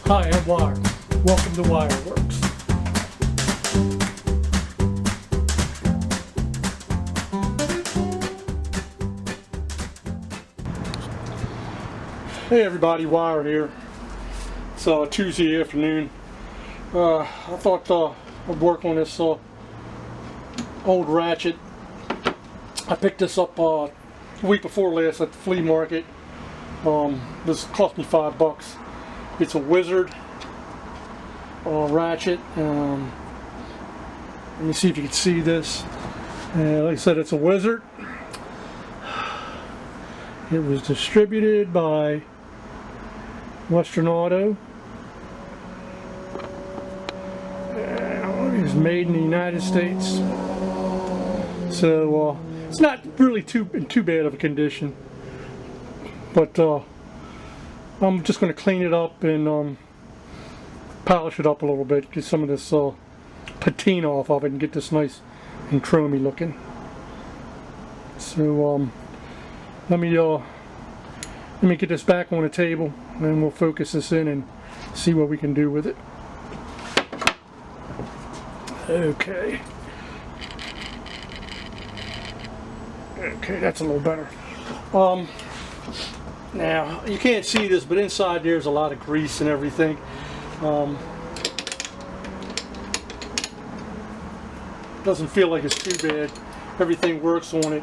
Hi, I'm Wire. Welcome to Wireworks. Hey everybody, Wire here. It's Tuesday afternoon. I thought I'd work on this old Ratchet. I picked this up the week before last at the flea market. This cost me $5. It's a Wizard Ratchet. Let me see if you can see this. Like I said, it's a Wizard. It was distributed by Western Auto. It was made in the United States. So it's not really in too bad of a condition. But I'm just going to clean it up and polish it up a little bit, get some of this patina off of it and get this nice and chromy looking. So let me get this back on the table and we'll focus this in and see what we can do with it. Okay. Okay, that's a little better. Now, you can't see this, but inside there's a lot of grease and everything. Doesn't feel like it's too bad. Everything works on it.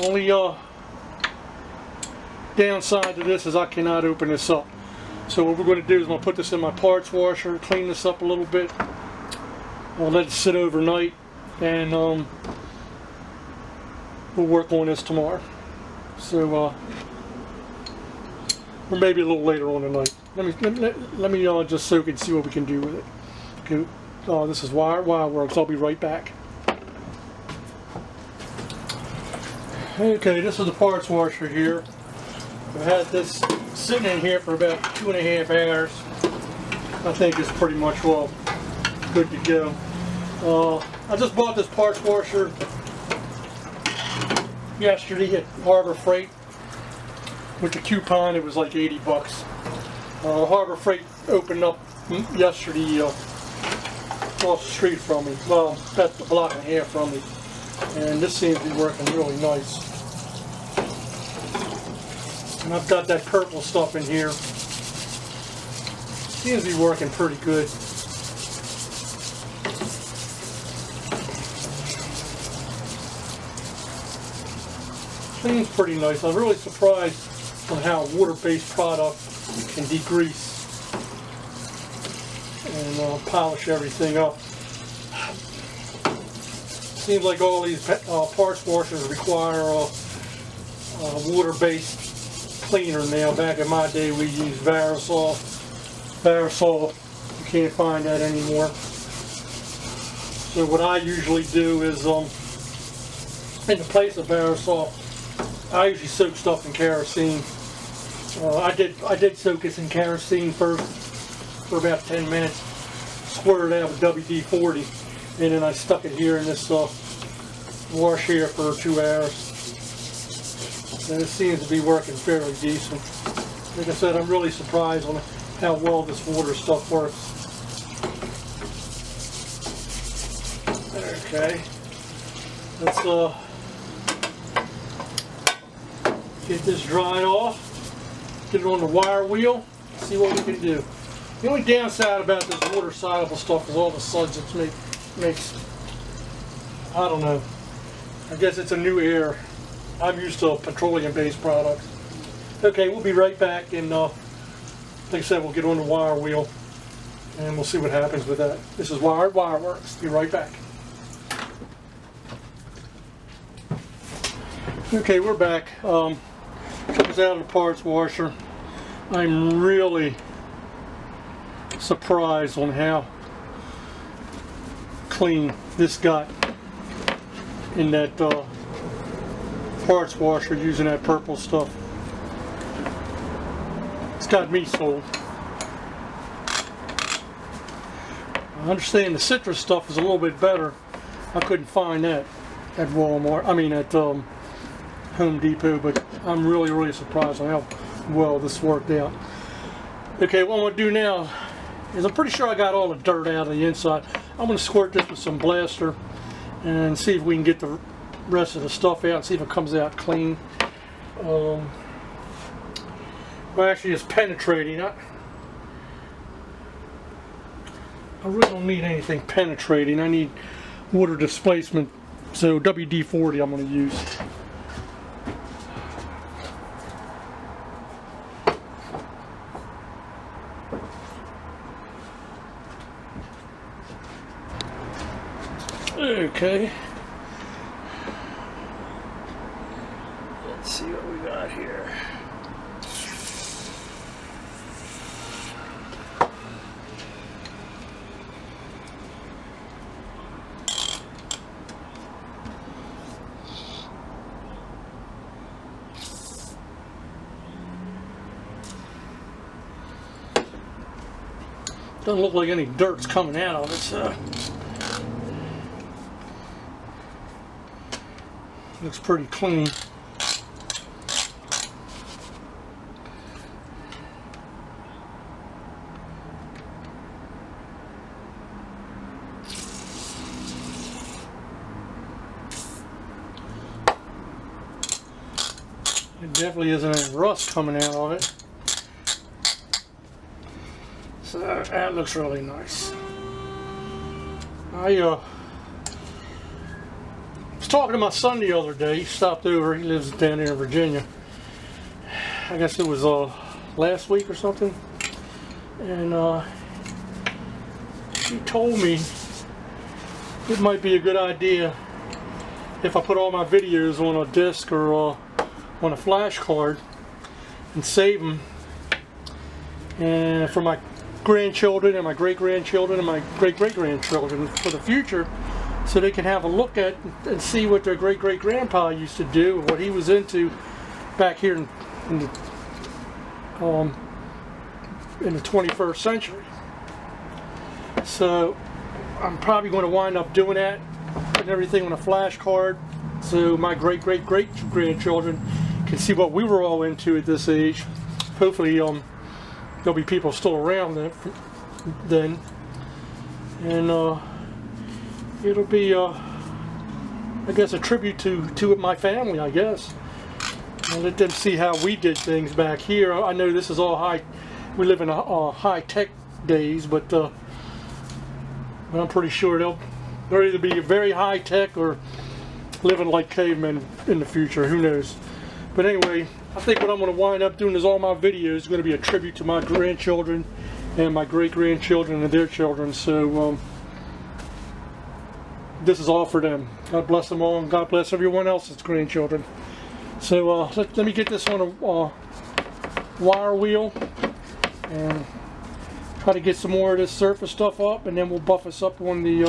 Only downside to this is I cannot open this up. So what we're going to do is I'm going to put this in my parts washer, clean this up a little bit. I'll let it sit overnight, and we'll work on this tomorrow. So or maybe a little later on tonight. Let me just soak it and see what we can do with it. Okay. This is Wireworks. I'll be right back. Okay, this is the parts washer here. I've had this sitting in here for about 2.5 hours. I think it's pretty much good to go. I just bought this parts washer yesterday at Harbor Freight. With the coupon, it was like $80. Harbor Freight opened up yesterday across the street from me. Well, that's a block and a half from me. And this seems to be working really nice. And I've got that purple stuff in here. Seems to be working pretty good. Seems pretty nice. I'm really surprised on how a water-based product can degrease and polish everything up. Seems like all these parts washers require a water-based cleaner now. Back in my day we used Varasol. You can't find that anymore. So what I usually do is in the place of Varasol, I usually soak stuff in kerosene. I did soak this in kerosene first for about 10 minutes, squirted it out with WD-40, and then I stuck it here in this wash here for 2 hours. And it seems to be working fairly decent. Like I said, I'm really surprised on how well this water stuff works. Okay, let's get this dried off, get it on the wire wheel, see what we can do. The only downside about this water soluble stuff is all the suds it makes. I don't know. I guess it's a new era. I'm used to petroleum-based products. Okay, we'll be right back, and like I said, we'll get on the wire wheel and we'll see what happens with that. This is Wireworks. Be right back. Okay, we're back. Took this out of the parts washer. I'm really surprised on how clean this got in that parts washer using that purple stuff. It's got me sold. I understand the citrus stuff is a little bit better. I couldn't find that at Walmart. I mean at Home Depot, but I'm really surprised on how well this worked out. Okay, what I'm going to do now is I'm pretty sure I got all the dirt out of the inside. I'm going to squirt this with some blaster and see if we can get the rest of the stuff out and see if it comes out clean. Well, actually it's penetrating. I really don't need anything penetrating. I need water displacement, so WD-40 I'm going to use. Okay. Let's see what we got here. Doesn't look like any dirt's coming out of it, so looks pretty clean. It definitely isn't any rust coming out of it. So that looks really nice. I was talking to my son the other day. He stopped over. He lives down here in Virginia. I guess it was last week or something. And he told me it might be a good idea if I put all my videos on a disc or on a flash card and save them, and for my grandchildren and my great-grandchildren and my great-great-grandchildren for the future, so they can have a look at and see what their great-great-grandpa used to do, what he was into back here in the 21st century. So I'm probably going to wind up doing that, putting everything on a flash card, so my great-great-great-grandchildren can see what we were all into at this age. Hopefully there'll be people still around then, and it'll be I guess a tribute to my family, I guess. And let them see how we did things back here. I know this is all we live in a high-tech days, but I'm pretty sure they'll either be very high-tech or living like cavemen in the future. Who knows? But anyway, I think what I'm going to wind up doing is all my videos are going to be a tribute to my grandchildren and my great-grandchildren and their children. So this is all for them. God bless them all, and God bless everyone else's grandchildren. So let me get this on a wire wheel and try to get some more of this surface stuff up, and then we'll buff us up on the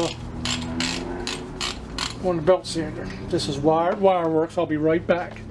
belt sander. This is Wireworks. I'll be right back.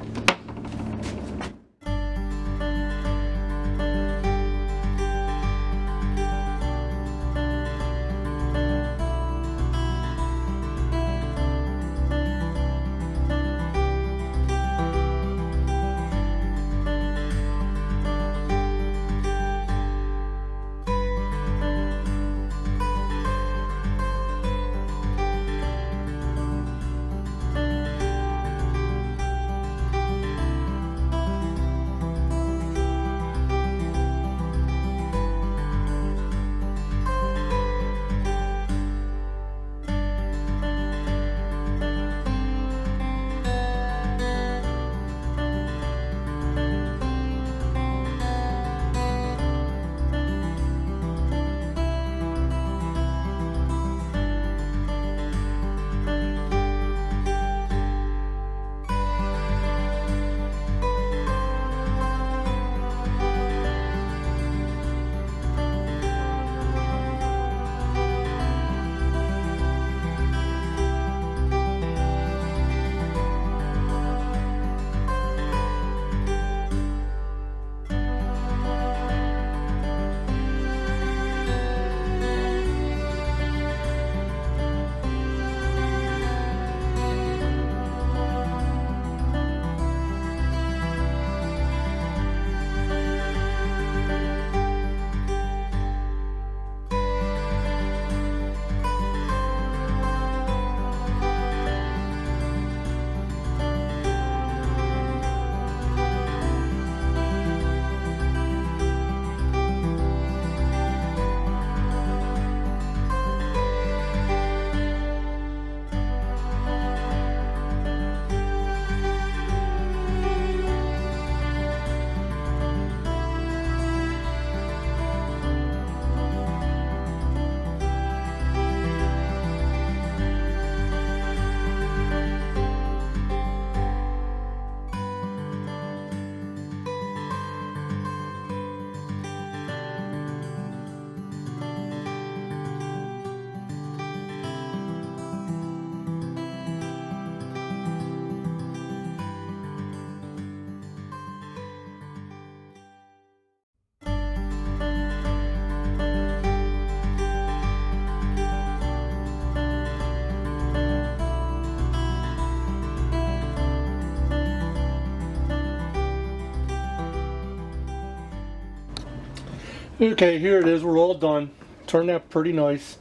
Okay, here it is. We're all done. Turned out pretty nice.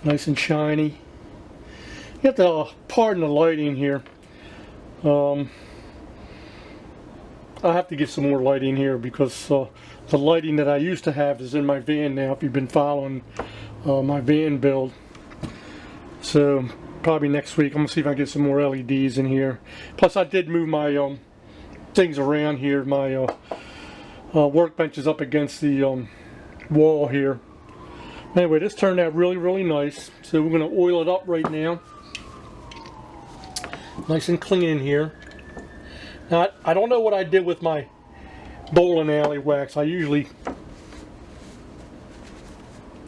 Nice and shiny. You have to pardon the lighting here. I have to get some more lighting here because the lighting that I used to have is in my van now, if you've been following my van build. So probably next week I'm going to see if I can get some more LEDs in here. Plus I did move my things around here. My workbench is up against the wall here. Anyway, this turned out really, really nice. So we're going to oil it up right now. Nice and clean in here. Now, I don't know what I did with my bowling alley wax. I usually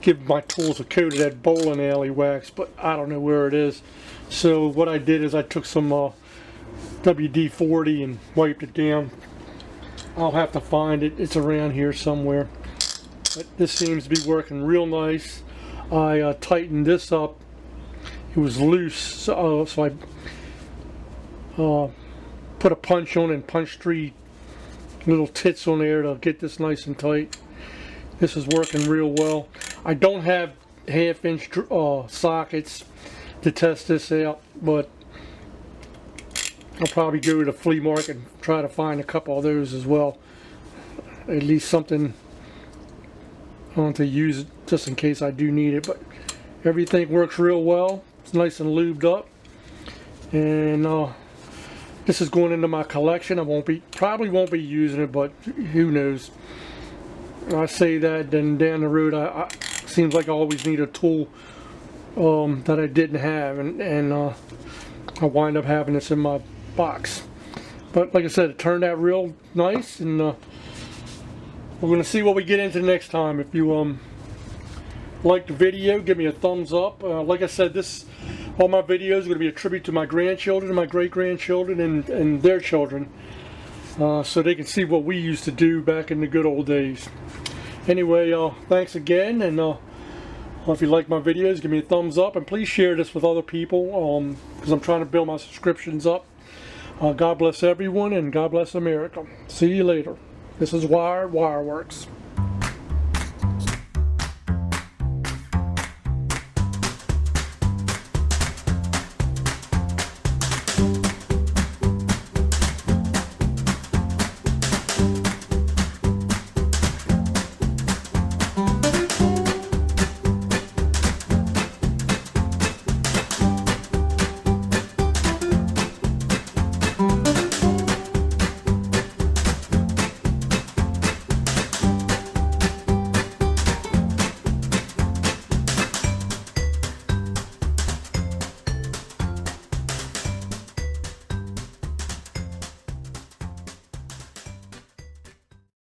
give my tools a coat of that bowling alley wax, but I don't know where it is. So what I did is I took some WD-40 and wiped it down. I'll have to find it. It's around here somewhere. But this seems to be working real nice. I tightened this up. It was loose, so I put a punch on and punched 3 little tits on there to get this nice and tight. This is working real well. I don't have 1/2 inch sockets to test this out, but I'll probably go to the flea market and try to find a couple of those as well. At least something to use it just in case I do need it. But everything works real well. It's nice and lubed up, and this is going into my collection. I probably won't be using it, but who knows. I say that, then down the road seems like I always need a tool that I didn't have, and I wind up having this in my box. But like I said, it turned out real nice, and we're going to see what we get into next time. If you like the video, give me a thumbs up. Like I said, all my videos are going to be a tribute to my grandchildren, my great-grandchildren, and their children, so they can see what we used to do back in the good old days. Anyway, thanks again, and if you like my videos, give me a thumbs up, and please share this with other people, because I'm trying to build my subscriptions up. God bless everyone, and God bless America. See you later. This is Wireworks.